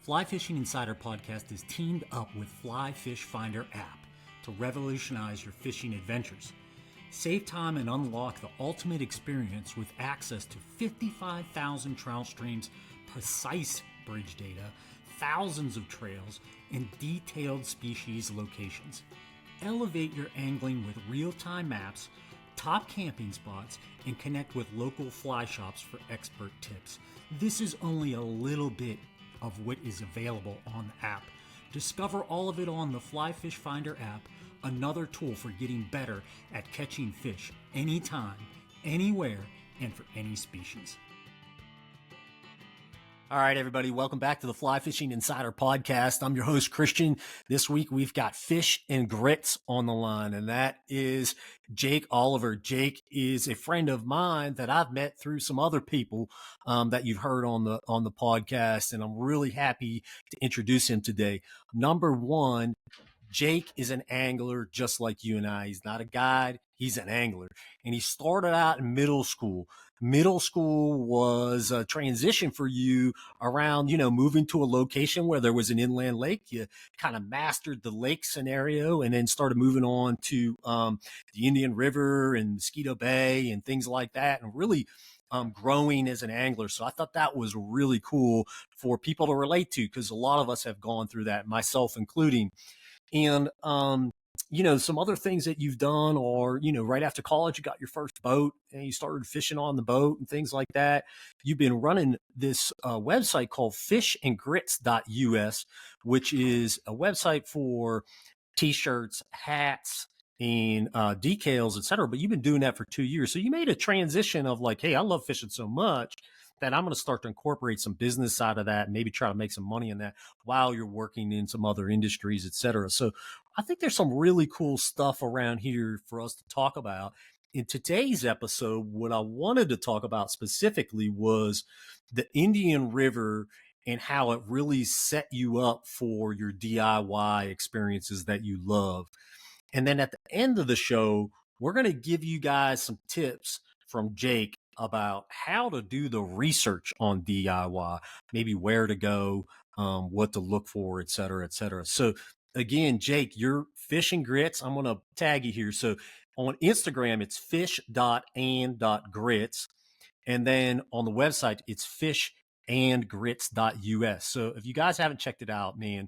Fly Fishing Insider Podcast is teamed up with Fly Fish Finder app to revolutionize your fishing adventures. Save time and unlock the ultimate experience with access to 55,000 trout streams, precise bridge data, thousands of trails, and detailed species locations. Elevate your angling with real-time maps, top camping spots, and connect with local fly shops for expert tips. This is only a little bit of what is available on the app. Discover all of it on the Fly Fish Finder app, another tool for getting better at catching fish anytime, anywhere, and for any species. All right, everybody, welcome back to the Fly Fishing Insider Podcast. I'm your host, Christian. This week, we've got Fish and Grits on the line, and that is Jake Oliver. Jake is a friend of mine that I've met through some other people that you've heard on the podcast, and I'm really happy to introduce him today. Number one, Jake is an angler just like you and I. He's not a guide. He's an angler. And he started out in middle school. Middle school was a transition for you around, moving to a location where there was an inland lake. You kind of mastered the lake scenario and then started moving on to the Indian River and Mosquito Bay and things like that, and really growing as an angler. So I thought that was really cool for people to relate to, because a lot of us have gone through that, myself including. And, some other things that you've done are, right after college, you got your first boat and you started fishing on the boat and things like that. You've been running this website called fishandgrits.us, which is a website for t-shirts, hats, and decals, et cetera. But you've been doing that for 2 years. So you made a transition of like, hey, I love fishing so much that I'm going to start to incorporate some business side of that and maybe try to make some money in that while you're working in some other industries, et cetera. So I think there's some really cool stuff around here for us to talk about. In today's episode, what I wanted to talk about specifically was the Indian River and how it really set you up for your DIY experiences that you love. And then at the end of the show, we're going to give you guys some tips from Jake about how to do the research on DIY, maybe where to go, what to look for, et cetera, et cetera. So again, Jake, you're Fish and Grits. I'm going to tag you here. So on Instagram, it's fish.and.grits. And then on the website, it's fishandgrits.us. So if you guys haven't checked it out, man,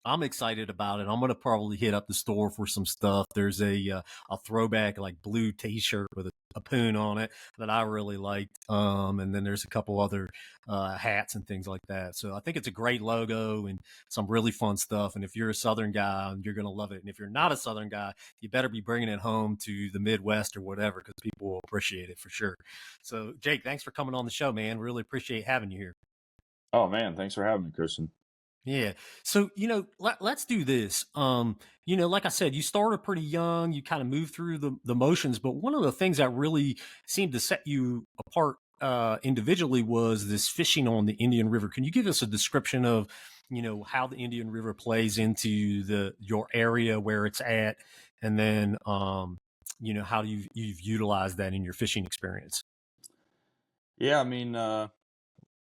I'm excited about it. I'm going to probably hit up the store for some stuff. There's a throwback like blue t-shirt with a poon on it that I really liked. And then there's a couple other hats and things like that. So I think it's a great logo and some really fun stuff. And if you're a Southern guy, you're going to love it. And if you're not a Southern guy, you better be bringing it home to the Midwest or whatever, because people will appreciate it for sure. So Jake, thanks for coming on the show, man. Really appreciate having you here. Oh man, thanks for having me, Christian. Yeah. So, let's do this. Like I said, you started pretty young, you kind of moved through the motions, but one of the things that really seemed to set you apart individually was this fishing on the Indian River. Can you give us a description of, how the Indian River plays into your area, where it's at, and then, how you've utilized that in your fishing experience? Yeah, I mean,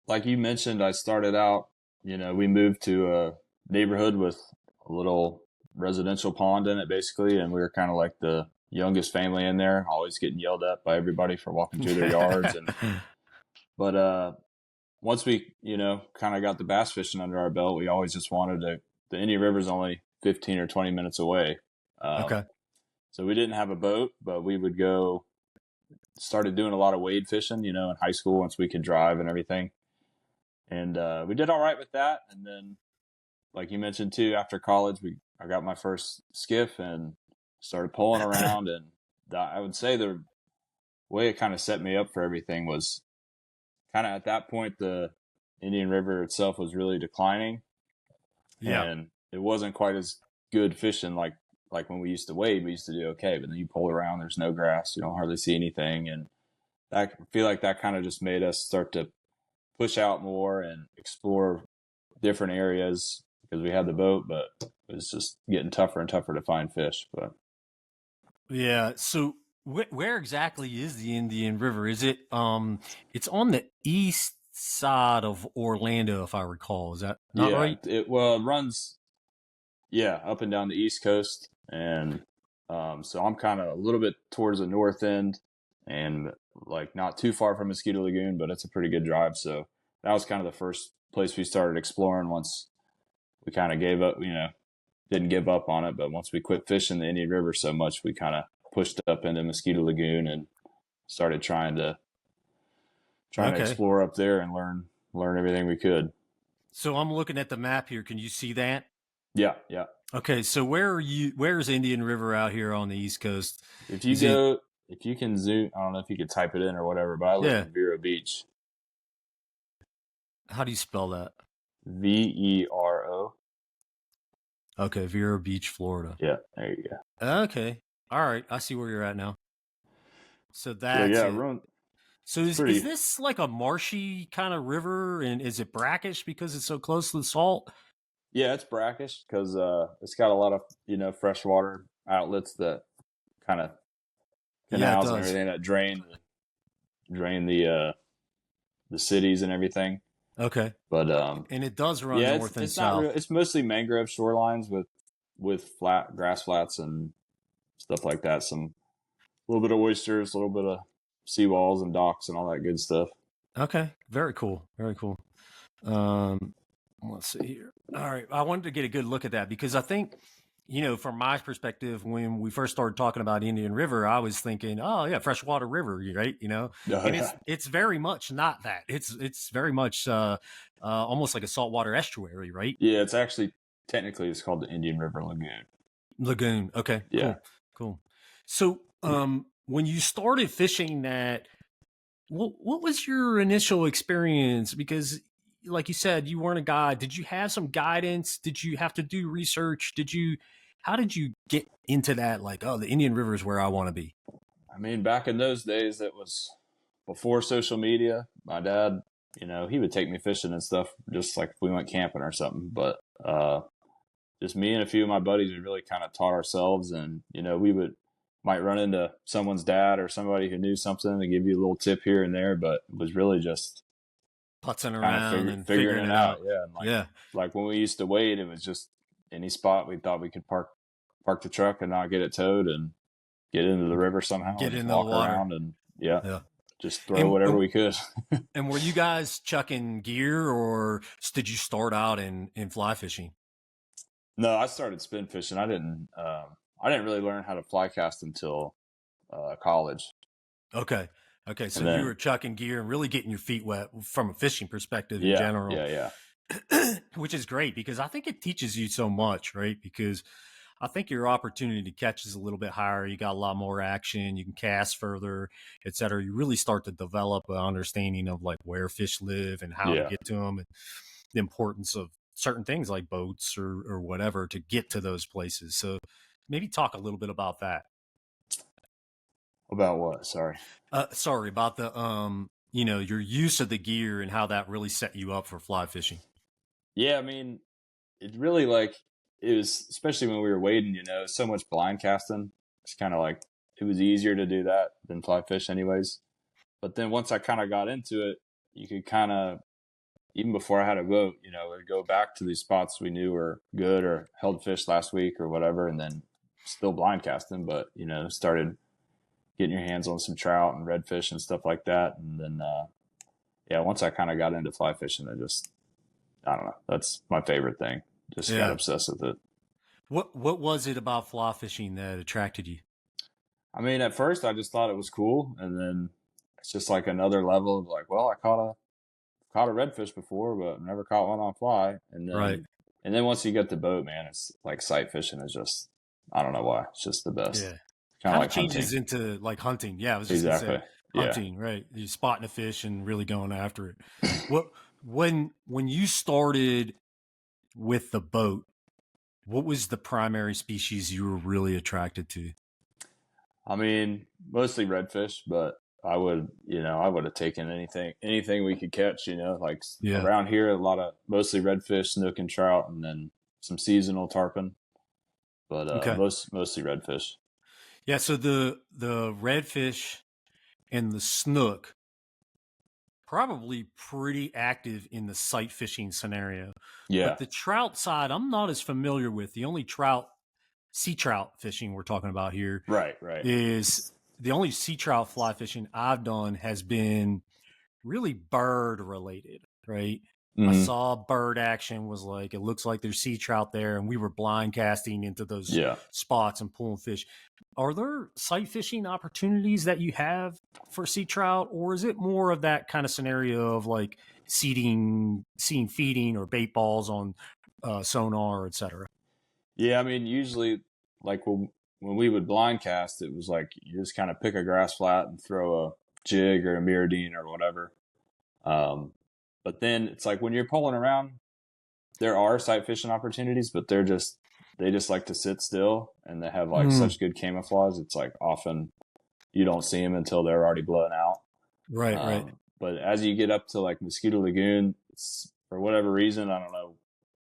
like you mentioned, I started out, we moved to a neighborhood with a little residential pond in it, basically, and we were kind of like the youngest family in there, always getting yelled at by everybody for walking through their yards. But once we, kind of got the bass fishing under our belt, we always just wanted the Indian River's only 15 or 20 minutes away. Okay. So we didn't have a boat, but we would started doing a lot of wade fishing, in high school once we could drive and everything. And we did all right with that. And then, like you mentioned too, after college, I got my first skiff and started pulling around. And I would say the way it kind of set me up for everything was kind of at that point, the Indian River itself was really declining. Yeah. And it wasn't quite as good fishing like when we used to wade. We used to do okay, but then you pull around, there's no grass, you don't hardly see anything. And I feel like that kind of just made us start to push out more and explore different areas because we had the boat, but it was just getting tougher and tougher to find fish. But yeah, so where exactly is the Indian River? Is it it's on the east side of Orlando, if I recall. Is that not Yeah, right? it runs up and down the East Coast, and so I'm kind of a little bit towards the north end, and like not too far from Mosquito Lagoon, but it's a pretty good drive. So that was kind of the first place we started exploring once we kind of gave up, didn't give up on it, but once we quit fishing the Indian River so much, we kind of pushed up into Mosquito Lagoon and started trying to Okay. explore up there and learn everything we could. So I'm looking at the map here. Can you see that? Yeah, yeah. Okay. So where are you? Where's Indian River out here on the East Coast? If you Is it? go, if you can zoom, I don't know if you could type it in or whatever, but I live Yeah. in Vero Beach. How do you spell that? Vero. Okay, Vero Beach, Florida. Yeah, there you go. Okay. All right. I see where you're at now. So So that's yeah, it. So it's is pretty. this like a marshy kind of river, and is it brackish because it's so close to the salt? Yeah, it's brackish because it's got a lot of freshwater outlets that kind of Yeah, it canals and does. everything that drain the cities and everything. Okay. But And it does run yeah, north and it's not real. south. It's mostly mangrove shorelines with flat grass flats and stuff like that. Some a little bit of oysters, a little bit of seawalls and docks and all that good stuff. Okay. Very cool. Very cool. Um, let's see here. All right. I wanted to get a good look at that because I think, from my perspective, when we first started talking about Indian River, I was thinking, oh yeah, freshwater river, right? Oh, And yeah, it's very much not that. It's very much almost like a saltwater estuary, right? yeah. It's actually technically it's called the Indian River Lagoon. Lagoon. Okay. Yeah. Cool. Cool. So, when you started fishing that, what was your initial experience? Because, like you said, you weren't a guide. Did you have some guidance? Did you have to do research? How did you get into that? Like, oh, the Indian River is where I want to be. I mean, back in those days, it was before social media. My dad, he would take me fishing and stuff, just like if we went camping or something. But just me and a few of my buddies, we really kind of taught ourselves, and we might run into someone's dad or somebody who knew something to give you a little tip here and there, but it was really just Putzing kind of around and figuring figuring it it out. out. Yeah, and Yeah. like when we used to wade, it was just any spot we thought we could park the truck and not get it towed and get into the river somehow and Get just into the walk water. around and yeah, Yeah. just throw And, whatever and we could. and were you guys chucking gear, or did you start out in fly fishing? No, I started spin fishing. I didn't really learn how to fly cast until college, Okay. Okay. So and you then were chucking gear and really getting your feet wet from a fishing perspective in yeah, general, yeah, yeah, which is great because I think it teaches you so much, right? Because I think your opportunity to catch is a little bit higher. You got a lot more action. You can cast further, et cetera. You really start to develop an understanding of like where fish live and how to yeah. get to them and the importance of certain things like boats or whatever to get to those places. So maybe talk a little bit about that. About what? Sorry. Sorry about the your use of the gear and how that really set you up for fly fishing. Yeah, I mean, it really like it was especially when we were wading. So much blind casting. It's kind of like it was easier to do that than fly fish, anyways. But then once I kind of got into it, you could kind of even before I had a boat, we'd go back to these spots we knew were good or held fish last week or whatever, and then still blind casting, but started getting your hands on some trout and redfish and stuff like that. And then, yeah, once I kind of got into fly fishing, I don't know, that's my favorite thing. Just got Yeah. obsessed with it. What was it about fly fishing that attracted you? I mean, at first I just thought it was cool, and then it's just like another level of like, well, I caught a redfish before, but never caught one on fly. Right. And then once you get the boat, man, it's like sight fishing is just I don't know why. It's just the best. Yeah. Kind of Kind of like hunting. changes into like hunting. Yeah, I was just gonna Exactly. say Yeah. hunting, right? You're spotting a fish and really going after it. What when you started with the boat, what was the primary species you were really attracted to? I mean, mostly redfish, but I would have taken anything we could catch, like Yeah. around here, a lot of mostly redfish, snook and trout, and then some seasonal tarpon, but Okay. mostly redfish. Yeah, so the redfish and the snook probably pretty active in the sight fishing scenario. Yeah. But the trout side, I'm not as familiar with. The only sea trout fishing we're talking about here Right. is the only sea trout fly fishing I've done has been really bird related, right? I Mm-hmm. saw bird action, was like, it looks like there's sea trout there, and we were blind casting into those Yeah. spots and pulling fish. Are there sight fishing opportunities that you have for sea trout, or is it more of that kind of scenario of like seeing feeding or bait balls on sonar, etc.? Yeah. I mean, usually, like when we would blind cast, it was like you just kind of pick a grass flat and throw a jig or a mirrodine or whatever. But then it's like when you're pulling around, there are sight fishing opportunities, but they just like to sit still, and they have like such good camouflage. It's like often you don't see them until they're already blown out. Right. But as you get up to like Mosquito Lagoon, for whatever reason, I don't know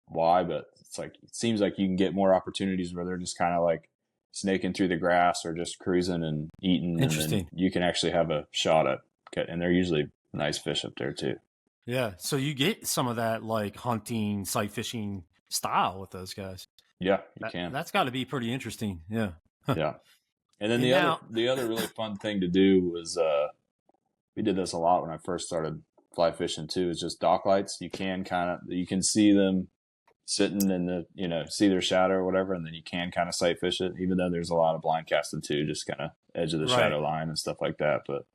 why, but it's like it seems like you can get more opportunities where they're just kind of like snaking through the grass or just cruising and eating, and then you can actually have a shot at. And they're usually nice fish up there too. Yeah, so you get some of that like hunting, sight fishing style with those guys. Yeah, you can. That's got to be pretty interesting. Yeah. Yeah. And then the other really fun thing to do was we did this a lot when I first started fly fishing too, is just dock lights. You can see them sitting in see their shadow or whatever, and then you can kind of sight fish it, even though there's a lot of blind casting too, just kind of edge of the shadow line and stuff like that. But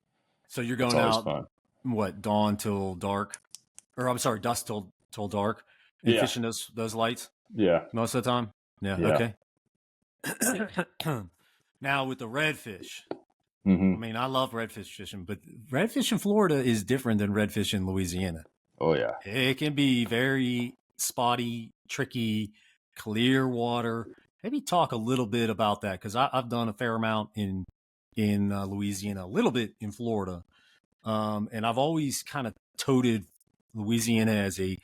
so you're going out fun. What, dawn till dark, or I'm sorry, dusk till dark, and fishing those lights? Yeah, most of the time. Yeah. Okay. Now with the redfish, I mean, I love redfish fishing, but redfish in Florida is different than redfish in Louisiana. Oh yeah, it can be very spotty, tricky, clear water. Maybe talk a little bit about that, because I've done a fair amount in Louisiana, a little bit in Florida. And I've always kind of toted Louisiana as a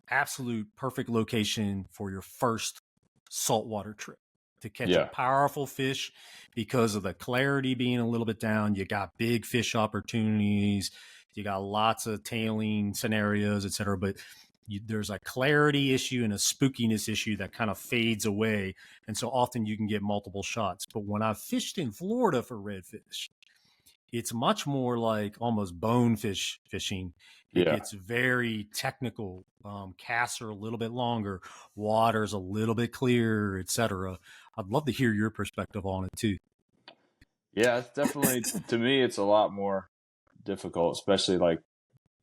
absolute perfect location for your first saltwater trip to catch a powerful fish, because of the clarity being a little bit down. You got big fish opportunities. You got lots of tailing scenarios, etc. But there's a clarity issue and a spookiness issue that kind of fades away. And so often you can get multiple shots. But when I've fished in Florida for redfish, it's much more like almost bonefish fishing. It gets very technical. Casts are a little bit longer, water's a little bit clearer, etc. I'd love to hear your perspective on it too. Yeah, it's definitely to me it's a lot more difficult, especially like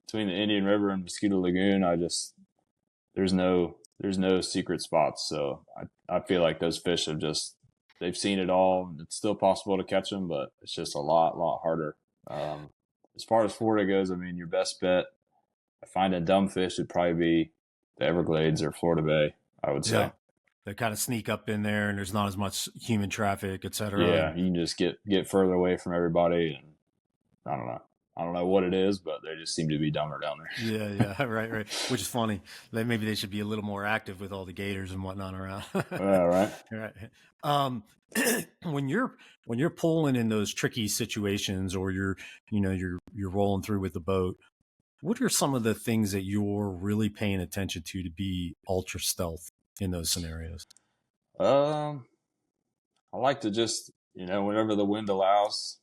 between the Indian River and Mosquito Lagoon. There's no secret spots, so I feel like those fish they've seen it all. It's still possible to catch them, but it's just a lot harder. As far as Florida goes, I mean, your best bet finding dumb fish would probably be the Everglades or Florida Bay, I would say. They kind of sneak up in there, and there's not as much human traffic, etc. Yeah, you can just get further away from everybody, and I don't know what it is, but they just seem to be dumber down there. Yeah, right. Which is funny. Maybe they should be a little more active with all the gators and whatnot around. Right. When you're pulling in those tricky situations, or you're rolling through with the boat, what are some of the things that you're really paying attention to be ultra stealth in those scenarios? I like to just, whenever the wind allows,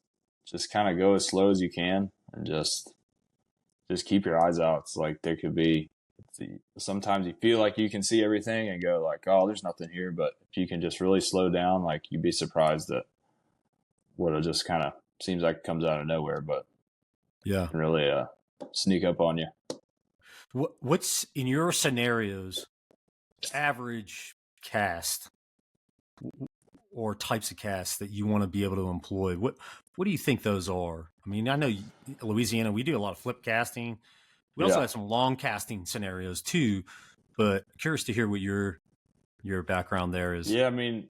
just kind of go as slow as you can and just keep your eyes out. It's like there could be, sometimes you feel like you can see everything and go like, oh, there's nothing here. But if you can just really slow down, like you'd be surprised at what it just kind of seems like it comes out of nowhere, but can really sneak up on you. What's in your scenarios, average cast or types of casts that you want to be able to employ? What do you think those are? I mean, I know Louisiana, we do a lot of flip casting. We also have some long casting scenarios too, but curious to hear what your background there is. Yeah, I mean,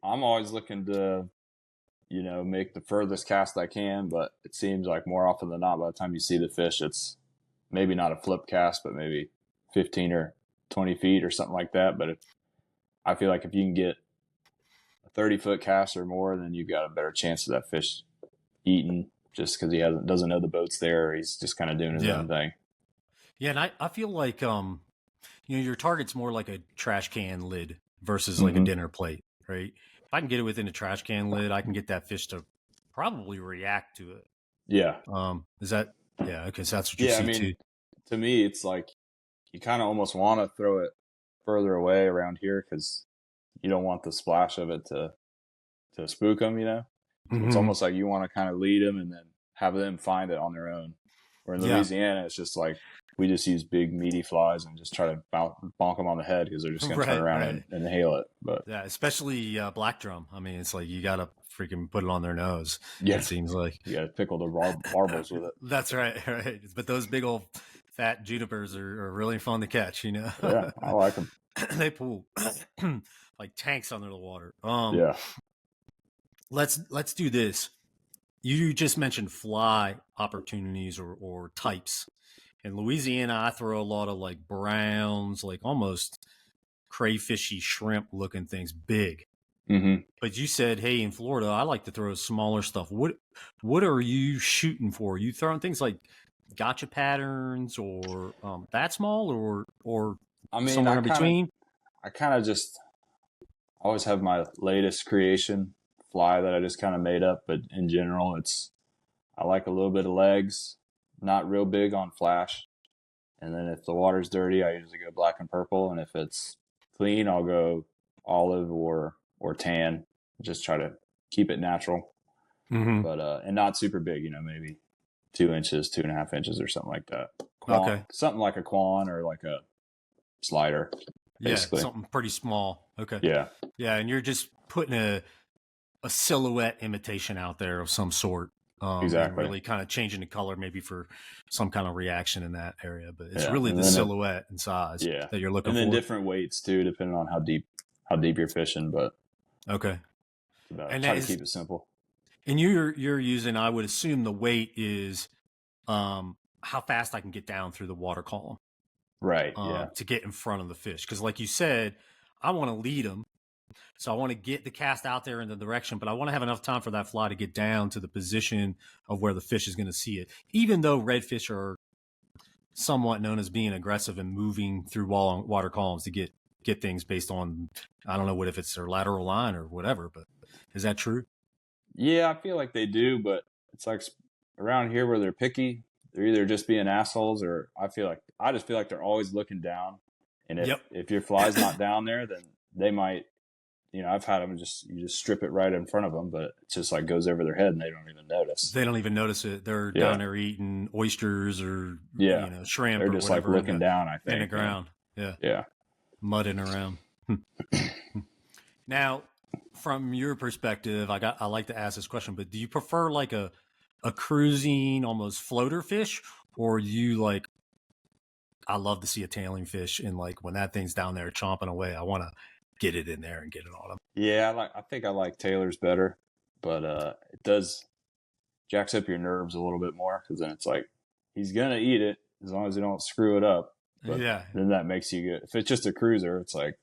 I'm always looking to, make the furthest cast I can, but it seems like more often than not, by the time you see the fish, it's maybe not a flip cast, but maybe 15 or 20 feet or something like that. But I feel like if you can get a 30-foot cast or more, then you've got a better chance of that fish eating just because he doesn't know the boat's there, or he's just kind of doing his own thing. Yeah, and I feel like your target's more like a trash can lid versus like a dinner plate, right? If I can get it within a trash can lid, I can get that fish to probably react to it. Yeah. Is that okay, so that's what you Yeah, I see mean, too. to me, it's like you kind of almost want to throw it further away around here because you don't want the splash of it to spook them, you know? So it's almost like you want to kind of lead them and then have them find it on their own. Where in Louisiana, it's just like we just use big meaty flies and just try to bonk them on the head because they're just going to turn around and inhale it. But yeah, especially black drum. I mean, it's like you got to freaking put it on their nose. yeah, it seems like you got to pickle the marbles with it. That's right. But those big old fat junipers are really fun to catch. Yeah, I like them. They pull like tanks under the water. Yeah. Let's do this. You just mentioned fly opportunities or types. In Louisiana, I throw a lot of like browns, like almost crayfishy shrimp looking things, big. But you said, hey, in Florida, I like to throw smaller stuff. What are you shooting for? Are you throwing things like gotcha patterns or that small or I mean, somewhere in between? I kind of just always have my latest creation fly that I just kind of made up. But in general, I like a little bit of legs, not real big on flash. And then if the water's dirty, I usually go black and purple. And if it's clean, I'll go olive or tan. Just try to keep it natural. But and not super big, maybe 2 inches, 2.5 inches or something like that. Okay. Something like a quan or like a slider. Basically. Yeah, something pretty small. Okay. Yeah. Yeah, and you're just putting a silhouette imitation out there of some sort. Exactly. And really kind of changing the color maybe for some kind of reaction in that area. But it's really the silhouette and size that you're looking for. And then different weights too, depending on how deep you're fishing. But okay. And try to keep it simple. And you're using, I would assume the weight is how fast I can get down through the water column. Right. To get in front of the fish. Because like you said, I want to lead them. So I want to get the cast out there in the direction, but I want to have enough time for that fly to get down to the position of where the fish is going to see it. Even though redfish are somewhat known as being aggressive and moving through water columns to get things based on, I don't know if it's their lateral line or whatever, but is that true? Yeah, I feel like they do, but it's like around here where they're picky, they're either just being assholes or I just feel like they're always looking down. And if your fly's not down there, then they might, I've had them you just strip it right in front of them, but it just like goes over their head and they don't even notice. They don't even notice it. They're down there eating oysters or shrimp. They're just like looking down, I think. In the ground. Yeah. Yeah. Mudding around. Now, from your perspective, I like to ask this question, but do you prefer like a cruising, almost floater fish, or you like? I love to see a tailing fish, and like when that thing's down there chomping away, I want to get it in there and get it on them. Yeah, I think I like tailors better, but it does jacks up your nerves a little bit more because then it's like he's gonna eat it as long as you don't screw it up. But then that makes you good. If it's just a cruiser, it's like,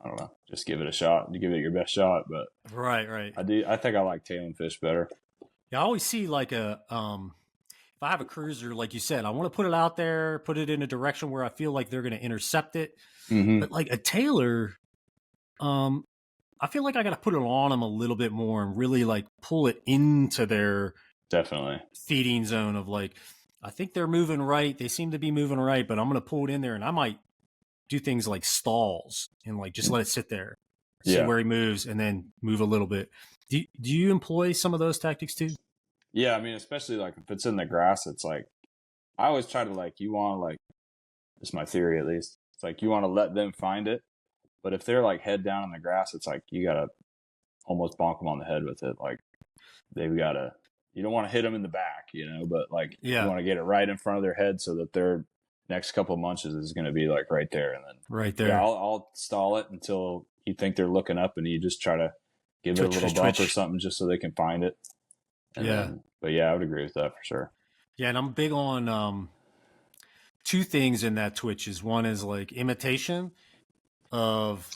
I don't know, just give it a shot. You give it your best shot. But right. I think I like tailing fish better. Yeah, I always see like if I have a cruiser, like you said, I want to put it out there, put it in a direction where I feel like they're going to intercept it. But like a tailer, I feel like I got to put it on them a little bit more and really like pull it into their feeding zone of like, I think they're moving right. They seem to be moving right, but I'm going to pull it in there and I might do things like stalls and like just let it sit there, see where he moves and then move a little bit. Do you employ some of those tactics too? Yeah. I mean, especially like if it's in the grass, it's like, I always try to like, you want to like, this is my theory at least. It's like, you want to let them find it. But if they're like head down in the grass, it's like, you got to almost bonk them on the head with it. Like they've got to, you don't want to hit them in the back, but like you want to get it right in front of their head so that their next couple of munches is going to be like right there. And then right there, I'll stall it until you think they're looking up and you just try to give it a little bump or something just so they can find it. And but I would agree with that for sure. Yeah. And I'm big on two things in that twitch is one is like imitation of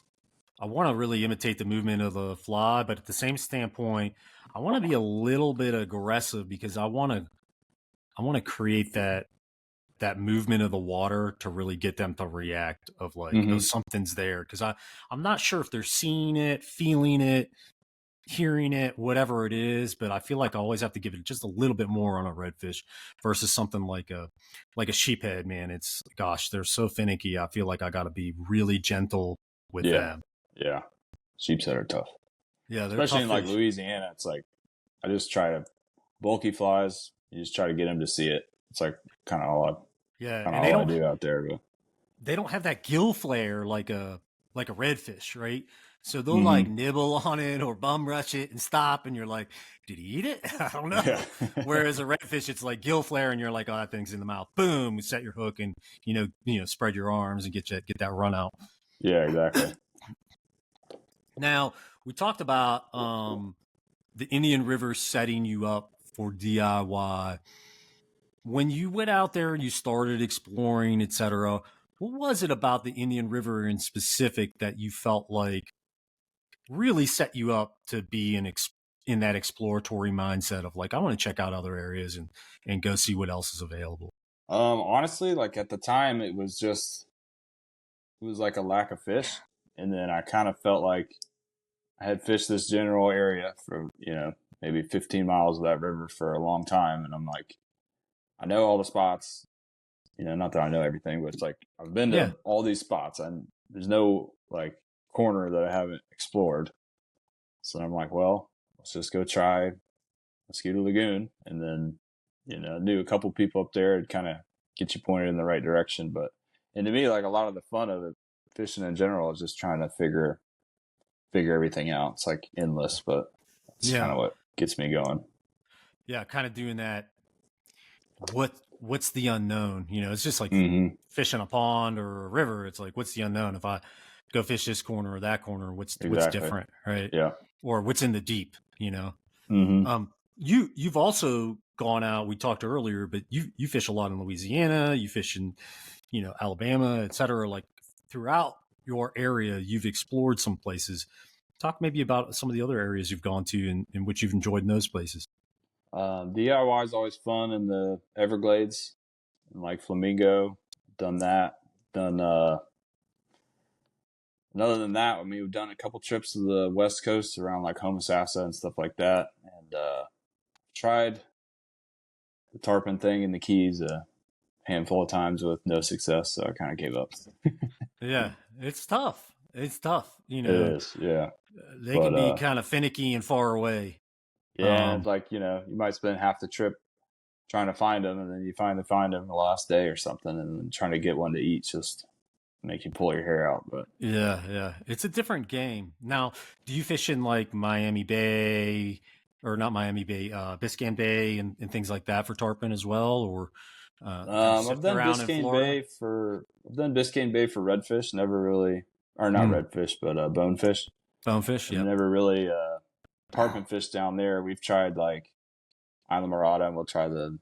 I want to really imitate the movement of the fly, but at the same standpoint, I want to be a little bit aggressive because I want to create that movement of the water to really get them to react of like, oh, Mm-hmm. something's there. Because I'm not sure if they're seeing it, feeling it, hearing it, whatever it is, but I feel like I always have to give it just a little bit more on a redfish versus something like a sheephead, man. It's gosh, they're so finicky. I feel like I got to be really gentle with Yeah. them. Yeah. Sheepshead are tough, Yeah, they're especially tough in like fish. Louisiana. It's like I just try to bulky flies. You just try to get them to see it. It's like Yeah, kind of and all I do out there. But they don't have that gill flare like a redfish, right? So they'll like mm-hmm. nibble on it or bum rush it and stop, and you're like, "Did he eat it?" I don't Yeah. know. Whereas a redfish, it's like gill flare, and you're like, "Oh, that thing's in the mouth." Boom, set your hook, and spread your arms and get that run out. Yeah, exactly. Now we talked about the Indian River setting you up for DIY. When you went out there and you started exploring, etc., what was it about the Indian River in specific that you felt like really set you up to be in that exploratory mindset of like, I want to check out other areas and go see what else is available? Honestly, like at the time, it was like a lack of fish, and then I kind of felt like I had fished this general area for maybe 15 miles of that river for a long time, and I'm like, I know all the spots. Not that I know everything, but it's like I've been Yeah. to all these spots, and there's no like corner that I haven't explored. So I'm like, well, let's just go try Mosquito Lagoon, and then knew a couple people up there and kind of get you pointed in the right direction. And to me, like a lot of the fun of it, fishing in general, is just trying to figure everything out. It's like endless, but that's kind Yeah. of what gets me going. Yeah. Kind of doing that. What's the unknown? It's just like Mm-hmm. fishing a pond or a river. It's like, what's the unknown? If I go fish this corner or that corner, what's Exactly. different, right? Yeah. Or what's in the deep? Mm-hmm. You've also gone out. We talked earlier, but you fish a lot in Louisiana. You fish in Alabama, et cetera. Like throughout your area, you've explored some places. Talk maybe about some of the other areas you've gone to and which you've enjoyed in those places. DIY is always fun in the Everglades, and like Flamingo. Done that. Done. And other than that, I mean, we've done a couple trips to the West Coast around like Homosassa and stuff like that, and tried the tarpon thing in the Keys a handful of times with no success, so I kind of gave up. Yeah, it's tough. It's tough. It is, yeah. They But can be kind of finicky and far away. yeah, and Um, it's like you might spend half the trip trying to find them, and then you finally find them the last day or something, and then trying to get one to eat just make you pull your hair out. But yeah. It's a different game. Now, do you fish in like Miami Bay or not Miami Bay, Biscayne Bay and things like that for tarpon as well, or kind of sifting around in Florida? I've done Biscayne Bay for redfish. Never really, or not Mm, redfish, but bonefish. bonefish, I've yep. never really tarpon fish down there. We've tried like Isla Morada, and we'll try the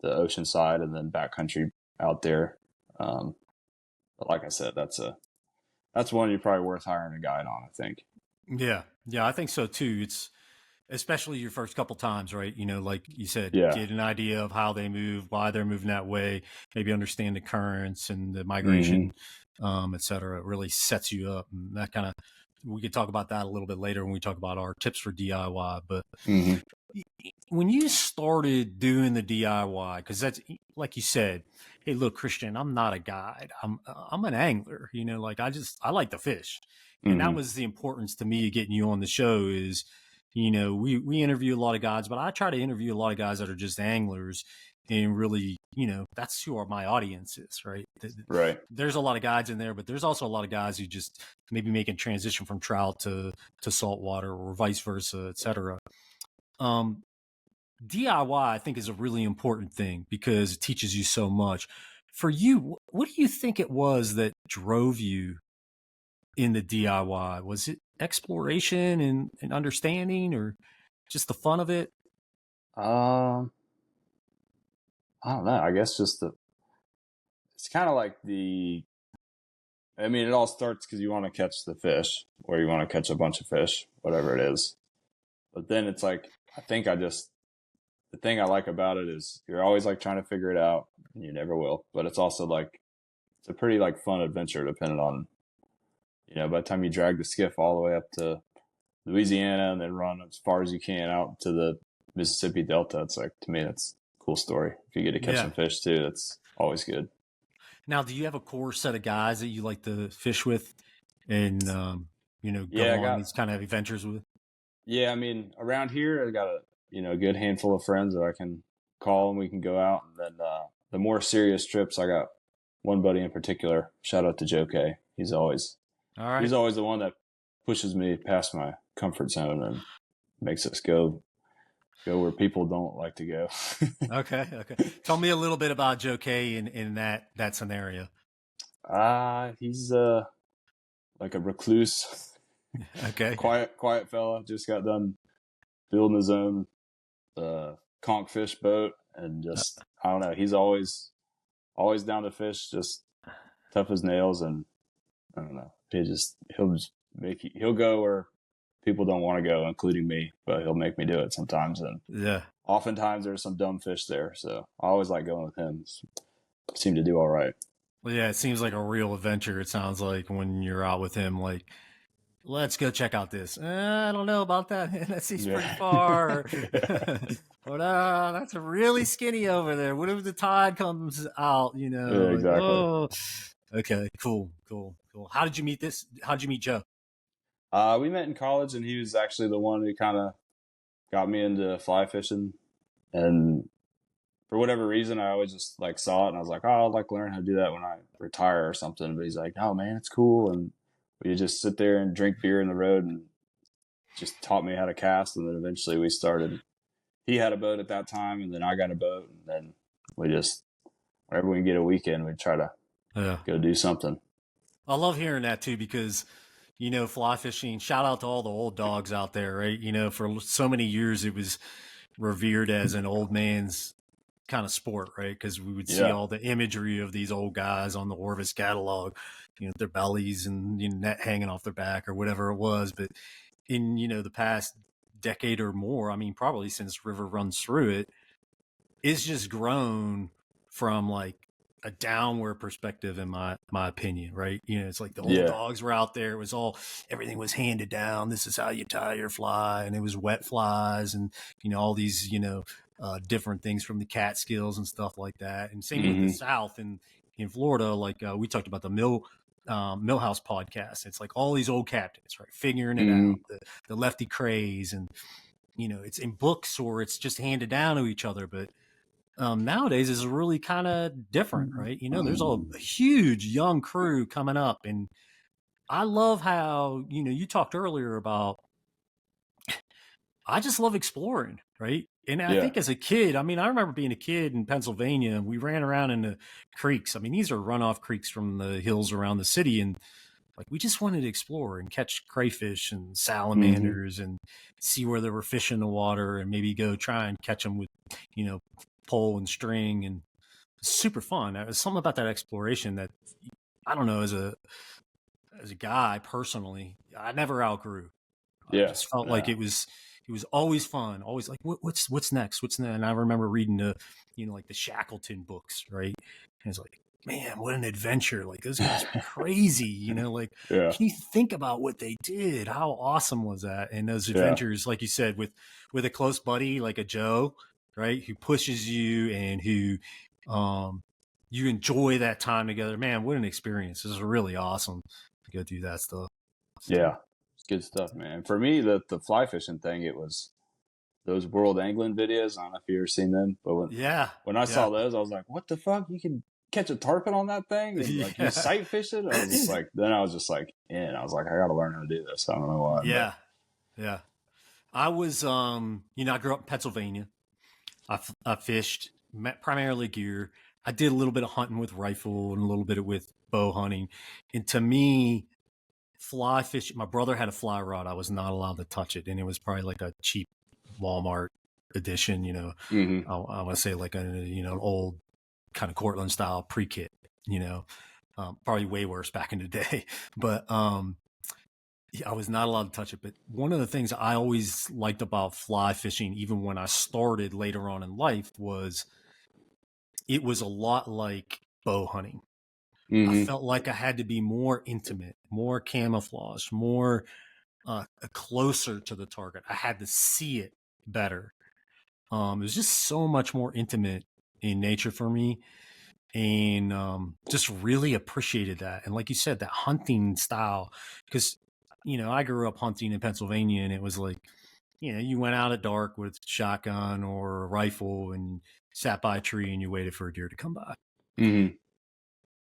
ocean side and then backcountry out there. But like I said, that's one you're probably worth hiring a guide on, I think. Yeah, I think so too. It's especially your first couple times, right? Like you said, Yeah. get an idea of how they move, why they're moving that way, maybe understand the currents and the Mm-hmm. migration, et cetera. It really sets you up. And that kind of, we could talk about that a little bit later when we talk about our tips for DIY. But Mm-hmm. when you started doing the DIY, because that's like you said, hey, look, Christian, I'm not a guide. I'm an angler. Like I like to fish, and that Mm-hmm. was the importance to me of getting you on the show. Is we interview a lot of guides, but I try to interview a lot of guys that are just anglers, and really, that's who my audience is, right? Right. There's a lot of guides in there, but there's also a lot of guys who just maybe making transition from trout to saltwater or vice versa, et cetera. Um, DIY, I think, is a really important thing because it teaches you so much. For you, what do you think it was that drove you in the DIY? Was it exploration and understanding or just the fun of it? Um, I don't know. I guess just it's kind of like the I mean, it all starts because you want to catch the fish, or you want to catch a bunch of fish, whatever it is. But then it's like, the thing I like about it is you're always like trying to figure it out, and you never will. But it's also like, it's a pretty like fun adventure, depending on, by the time you drag the skiff all the way up to Louisiana and then run as far as you can out to the Mississippi Delta, it's like, to me, that's a cool story. If you get to catch Yeah. some fish too, that's always good. Now, do you have a core set of guys that you like to fish with and, go Yeah, on these kind of adventures with? I mean, around here, I got a good handful of friends that I can call and we can go out. And then the more serious trips, I got one buddy in particular. Shout out to Joe K. He's always the one that pushes me past my comfort zone and makes us go where people don't like to go. Okay. Tell me a little bit about Joe K in that scenario. He's like a recluse, Okay. quiet fella. Just got done building his own conch fish boat, and just I don't know. He's always down to fish, just tough as nails, and I don't know. He'll go where people don't want to go, including me, but he'll make me do it sometimes. And Yeah. oftentimes there's some dumb fish there, so I always like going with him. Seem to do all right. Well, yeah, it seems like a real adventure. It sounds like when you're out with him, like, let's go check out this. I don't know about that. That seems pretty far. But that's really skinny over there. What if the tide comes out? Yeah, exactly. Oh, okay, cool. How did you meet Joe? We met in college, and he was actually the one who kind of got me into fly fishing. And for whatever reason, I always just like saw it, and I was like, oh, I'd like to learn how to do that when I retire or something. But he's like, oh man, it's cool. And we just sit there and drink beer in the road, and just taught me how to cast. And then eventually we started. He had a boat at that time, and then I got a boat, and then we just, whenever we get a weekend, we try to go do something. I love hearing that too, because fly fishing, shout out to all the old dogs out there, right? For so many years it was revered as an old man's kind of sport, right? Because we would see all the imagery of these old guys on the Orvis catalog, their bellies and net hanging off their back or whatever it was. But in the past decade or more, I mean, probably since River runs through it, it's just grown from like a downward perspective, in my opinion, right? It's like the old dogs were out there. It was everything was handed down. This is how you tie your fly, and it was wet flies, and all these different things from the Catskills and stuff like that. And same with the South and in Florida, like we talked about the Millhouse podcast. It's like all these old captains, right, figuring it out, the lefty craze, and it's in books or it's just handed down to each other, but nowadays is really kind of different, right? There's a huge young crew coming up, and I love how you talked earlier about, I just love exploring, right? And I think as a kid, I mean, I remember being a kid in Pennsylvania, and we ran around in the creeks. I mean, these are runoff creeks from the hills around the city, and like we just wanted to explore and catch crayfish and salamanders and see where there were fish in the water, and maybe go try and catch them with pole and string, and super fun. There's something about that exploration that I don't know, as a guy personally, I never outgrew. I just felt like it was always fun, always like what's next, and I remember reading the like the Shackleton books, right? And it's like, man, what an adventure. Like, those guys are crazy, like, can you think about what they did? How awesome was that? And those adventures, like you said, with a close buddy like a Joe, right, who pushes you and who you enjoy that time together. Man, what an experience. This is really awesome to go do that stuff. Yeah, it's good stuff, man. For me, the fly fishing thing, it was those World Angling videos. I don't know if you've ever seen them, but when I saw those, I was like, what the fuck? You can catch a tarpon on that thing? And like, you sight fish it? I was just like, I was like, I got to learn how to do this. I don't know why. Yeah. I was, I grew up in Pennsylvania. I fished primarily gear. I did a little bit of hunting with rifle and a little bit with bow hunting. And to me, fly fishing, my brother had a fly rod. I was not allowed to touch it. And it was probably like a cheap Walmart edition, I want to say like an old kind of Cortland style pre-kit, Probably way worse back in the day, but yeah, I was not allowed to touch it. But one of the things I always liked about fly fishing, even when I started later on in life, was it was a lot like bow hunting. I Mm-hmm. felt like I had to be more intimate, more camouflage, more closer to the target. I had to see it better. It was just so much more intimate in nature for me, and just really appreciated that. And like you said, that hunting style, because I grew up hunting in Pennsylvania, and it was like, you went out at dark with a shotgun or a rifle and sat by a tree and you waited for a deer to come by. Mm-hmm.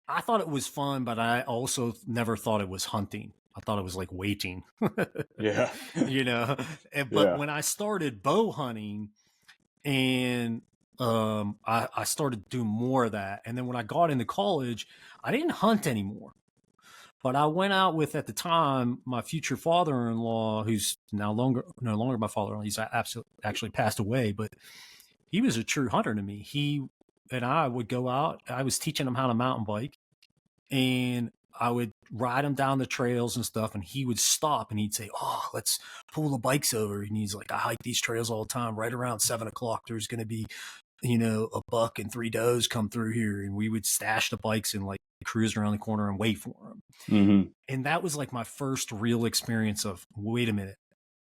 I thought it was fun, but I also never thought it was hunting. I thought it was like waiting, Yeah. you know. But Yeah. when I started bow hunting, and I started doing more of that, and then when I got into college, I didn't hunt anymore. But I went out with, at the time, my future father-in-law, who's no longer my father-in-law. He's actually passed away, but he was a true hunter to me. He and I would go out. I was teaching him how to mountain bike, and I would ride him down the trails and stuff, and he would stop and he'd say, "Oh, let's pull the bikes over." And he's like, "I hike these trails all the time. Right around 7 o'clock, there's going to be, a buck and 3 does come through here." And we would stash the bikes and like cruise around the corner and wait for them. Mm-hmm. And that was like my first real experience of, wait a minute,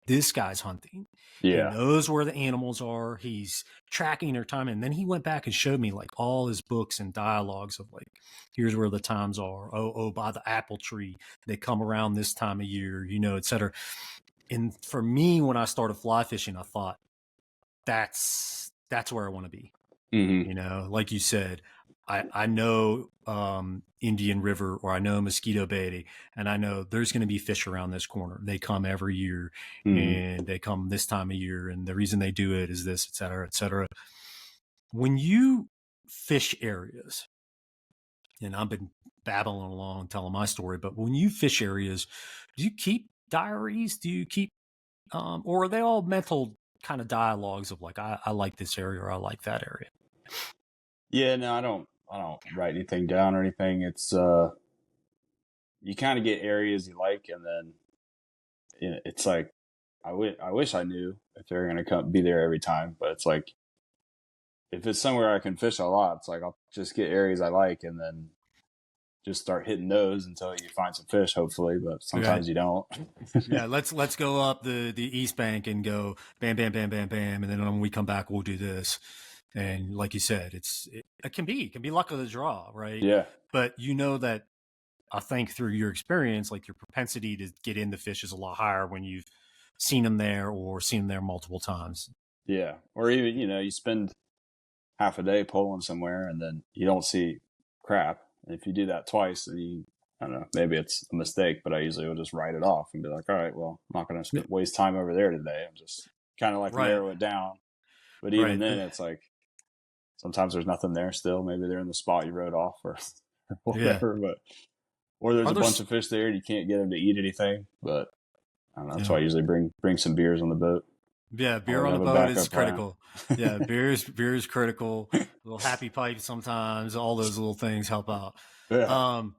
this guy's hunting. He Yeah. knows where the animals are. He's tracking their time. And then he went back and showed me like all his books and dialogues of like, here's where the times are. Oh, by the apple tree, they come around this time of year, et cetera. And for me, when I started fly fishing, I thought that's where I want to be. Mm-hmm. Like you said, I know Indian River, or I know Mosquito Bay, and I know there's going to be fish around this corner. They come every year, Mm-hmm. and they come this time of year, and the reason they do it is this, et cetera, et cetera. When you fish areas, and I've been babbling along telling my story, but when you fish areas, do you keep diaries? Do you keep, or are they all mental kind of dialogues of like, I like this area or I like that area? Yeah, no, I don't write anything down or anything. It's you kind of get areas you like, and then it's like I wish I knew if they're gonna be there every time, but it's like if it's somewhere I can fish a lot, it's like I'll just get areas I like and then just start hitting those until you find some fish, hopefully. But Right. sometimes you don't. Yeah, let's go up the East Bank and go bam, bam, bam, bam, bam, and then when we come back, we'll do this. And like you said, it can be luck of the draw, right? Yeah, But that, I think through your experience, like your propensity to get into fish is a lot higher when you've seen them there or seen them there multiple times. yeah. Or even you spend half a day pulling somewhere and then you don't see crap. And if you do that twice, then I don't know, maybe it's a mistake, but I usually will just write it off and be like, all right, well, I'm not going to waste time over there today. I'm just kind of like Right, narrow it down. But even right, then, it's like sometimes there's nothing there still. Maybe they're in the spot you wrote off or yeah. whatever. But or there's Are a there? bunch of fish there and you can't get them to eat anything. But I don't know. That's Yeah. why I usually bring some beers on the boat. Yeah, beer Always on the have a boat is backup plan. critical. Yeah, beer is critical. A little happy pipe sometimes. All those little things help out. Yeah. Um,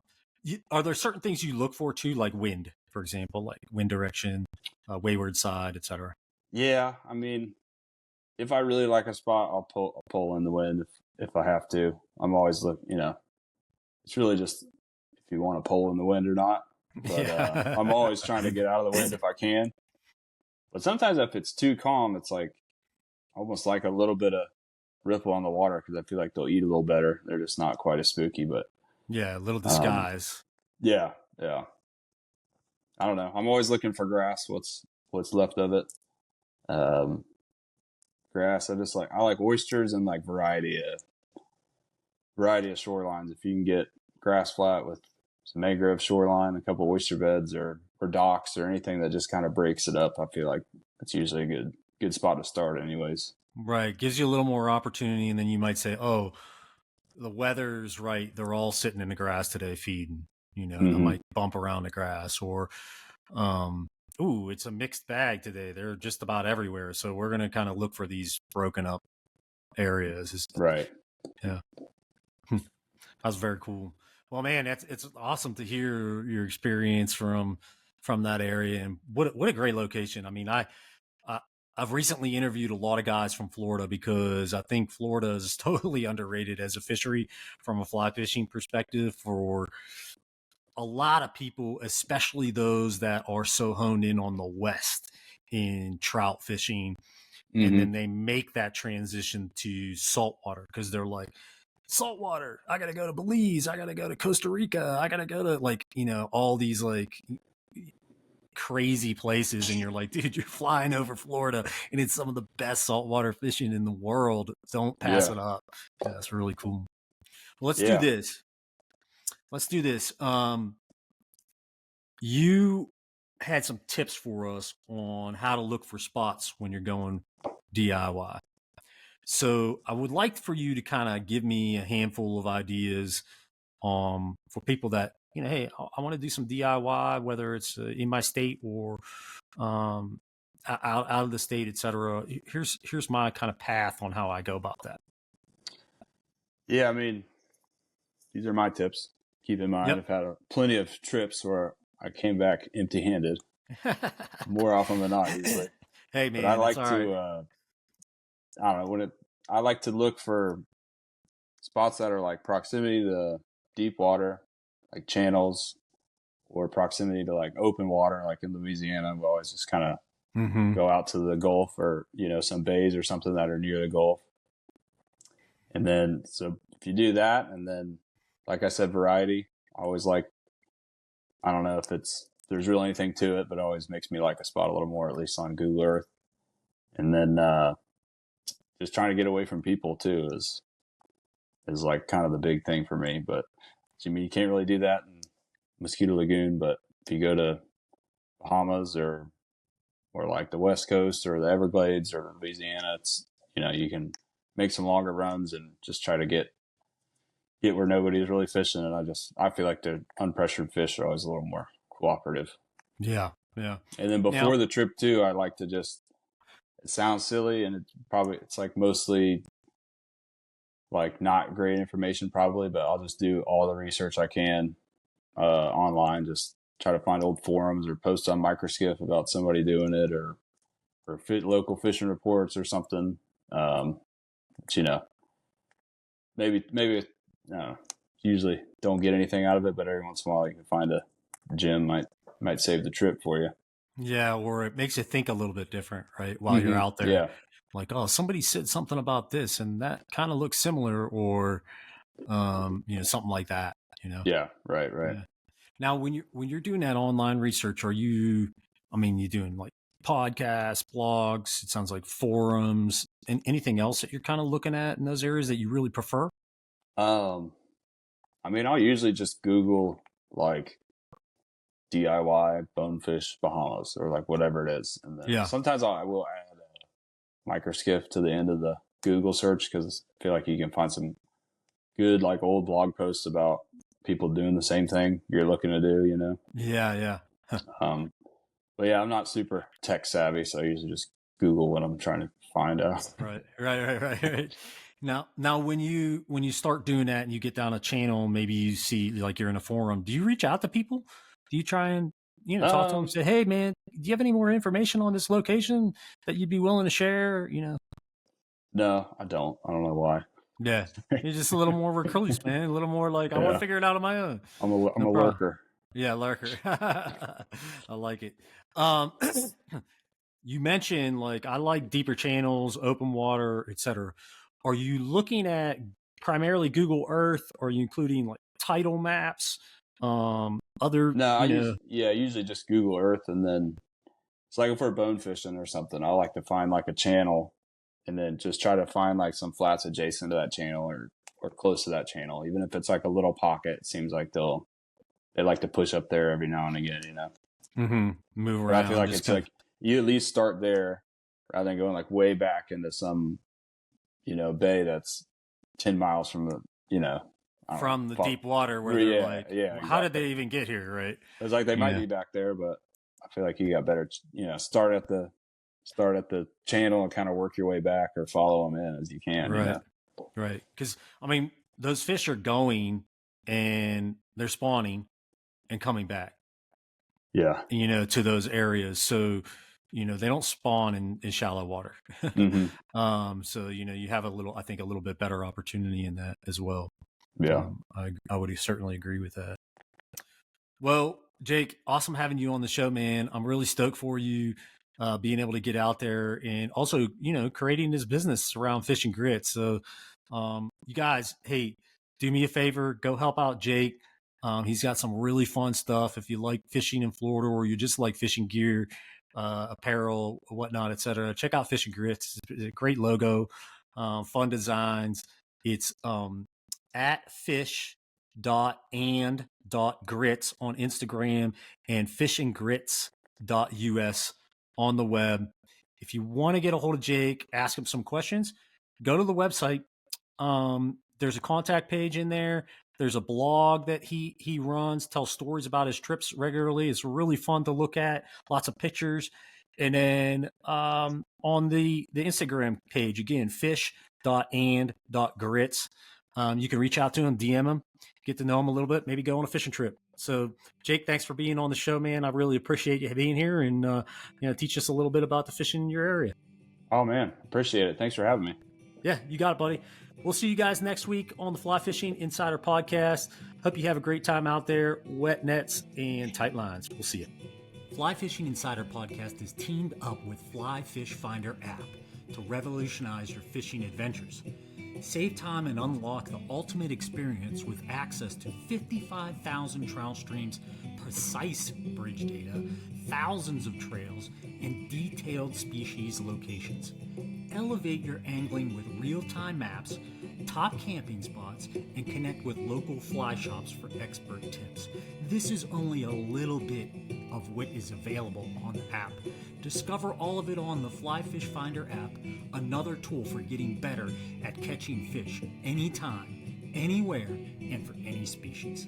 are there certain things you look for too, like wind, for example, like wind direction, wayward side, etc.? Yeah. I mean, if I really like a spot, I'll pull in the wind if I have to. I'm always it's really just if you want to pull in the wind or not. But I'm Yeah. always trying to get out of the wind if I can. But sometimes if it's too calm, it's like almost like a little bit of ripple on the water because I feel like they'll eat a little better. They're just not quite as spooky, but Yeah, a little um, disguise. yeah, yeah. I don't know. I'm always looking for grass. What's left of it? Um, Grass. I like oysters and like variety of shorelines. If you can get grass flat with some mangrove shoreline, a couple oyster beds, or docks, or anything that just kind of breaks it up, I feel like it's usually a good spot to start, anyways. Right. Gives you a little more opportunity, and then you might say, oh, the weather's right. They're all sitting in the grass today feeding, and I Mm-hmm. might bump around the grass, or, ooh, it's a mixed bag today. They're just about everywhere. So we're going to kind of look for these broken up areas. Right. Yeah. That was very cool. Well, man, it's awesome to hear your experience from that area, and what a great location. I mean, I I've recently interviewed a lot of guys from Florida because I think Florida is totally underrated as a fishery from a fly fishing perspective for a lot of people, especially those that are so honed in on the West in trout fishing. And Mm-hmm. then they make that transition to saltwater because they're like, saltwater, I got to go to Belize. I got to go to Costa Rica. I got to go to like, all these like crazy places. And you're like, dude, you're flying over Florida and it's some of the best saltwater fishing in the world. Don't pass Yeah. it up. Yeah, it's really cool. Well, let's do Yeah. this. Let's do this. You had some tips for us on how to look for spots when you're going DIY. So I would like for you to kind of give me a handful of ideas for people that, hey, I want to do some DIY, whether it's in my state or um, out of the state, et cetera. Here's my kind of path on how I go about that. Yeah. I mean, these are my tips. Keep in mind, Yep. I've had plenty of trips where I came back empty-handed more often than not, usually. Hey, But I man, it's like all right. to, I don't know, I like to look for spots that are like proximity to deep water, like channels, or proximity to like open water, like in Louisiana. We always just kind of Mm-hmm. go out to the Gulf or, some bays or something that are near the Gulf. And then, so if you do that, and then, like I said, variety, I always like, I don't know if there's really anything to it, but it always makes me like a spot a little more, at least on Google Earth. And then, just trying to get away from people too is like kind of the big thing for me. But I mean, you can't really do that in Mosquito Lagoon, but if you go to Bahamas or like the West Coast or the Everglades or Louisiana, it's, you can make some longer runs and just try to get where nobody's really fishing. And I feel like the unpressured fish are always a little more cooperative. Yeah. Yeah. And then Now, before the trip too, I like to just, it sounds silly and it's like mostly like not great information probably, but I'll just do all the research I can online, just try to find old forums or post on Microskiff about somebody doing it or local fishing reports or something. But, maybe usually don't get anything out of it, but every once in a while you can find a gem might save the trip for you. yeah, or it makes you think a little bit different, right? While you're Mm-hmm. out there, Yeah. like, oh, somebody said something about this and that kind of looks similar, or something like that, Yeah. Right. Right. Yeah. Now, when you're doing that online research, are you? I mean, you doing like podcasts, blogs? It sounds like forums, and anything else that you're kind of looking at in those areas that you really prefer? Um, I mean, I'll usually just Google like DIY bonefish Bahamas or like whatever it is, and then Yeah. sometimes I will add a microskiff to the end of the Google search because I feel like you can find some good like old blog posts about people doing the same thing you're looking to do. Yeah. Yeah. Um, but yeah, I'm not super tech savvy, so I usually just Google what I'm trying to find out. Right. Right. Now, when you start doing that and you get down a channel, maybe you see like you're in a forum. Do you reach out to people? Do you try and talk to them? Um, Say, hey, man, do you have any more information on this location that you'd be willing to share? no, I don't. I don't know why. Yeah, you're just a little more recluse, man. A little more like I want to Yeah, figure it out on my own. I'm No a problem. lurker. Yeah, lurker. I like it. Um, you mentioned like I like deeper channels, open water, etc. Are you looking at primarily Google Earth? Or are you including like tidal maps? Other, No, I usually just Google Earth, and then it's like if we're bone fishing or something, I like to find like a channel, and then just try to find like some flats adjacent to that channel or close to that channel, even if it's like a little pocket. It seems like they like to push up there every now and again. Move But I feel around, like just it's kind of like you at least start there rather than going like way back into some bay that's 10 miles from the I don't know, from the deep water where they're yeah, like, yeah, how did exactly. they even get here, right? It's like they might Yeah. be back there, but I feel like you got better, start at the channel and kind of work your way back or follow them in as you can. Right. Right. Because, I mean, those fish are going and they're spawning and coming back, Yeah. to those areas. So, they don't spawn in shallow water. Hmm. So, you have I think a little bit better opportunity in that as well. Yeah. I would certainly agree with that. Well, Jake, awesome having you on the show, man. I'm really stoked for you being able to get out there and also, creating this business around fish and grits. So, you guys, hey, do me a favor, go help out Jake. He's got some really fun stuff. If you like fishing in Florida or you just like fishing gear, apparel, whatnot, etc., check out Fish and Grits. It's a great logo, fun designs. It's at fish.and.grits on Instagram and fishandgrits.us on the web. If you want to get a hold of Jake, ask him some questions, go to the website. There's a contact page in there. There's a blog that he runs, tells stories about his trips regularly. It's really fun to look at, lots of pictures. And then on the Instagram page, again, fish.and.grits. You can reach out to him, DM him, get to know him a little bit, maybe go on a fishing trip. So, Jake, thanks for being on the show, man. I really appreciate you being here and teach us a little bit about the fishing in your area. Oh man, appreciate it. Thanks for having me. Yeah, you got it, buddy. We'll see you guys next week on the Fly Fishing Insider Podcast. Hope you have a great time out there, wet nets and tight lines. We'll see you. Fly Fishing Insider Podcast is teamed up with Fly Fish Finder app to revolutionize your fishing adventures. Save time and unlock the ultimate experience with access to 55,000 trout streams, precise bridge data, thousands of trails, and detailed species locations. Elevate your angling with real-time maps, top camping spots, and connect with local fly shops for expert tips. This is only a little bit of what is available on the app. Discover all of it on the Fly Fish Finder app, another tool for getting better at catching fish anytime, anywhere, and for any species.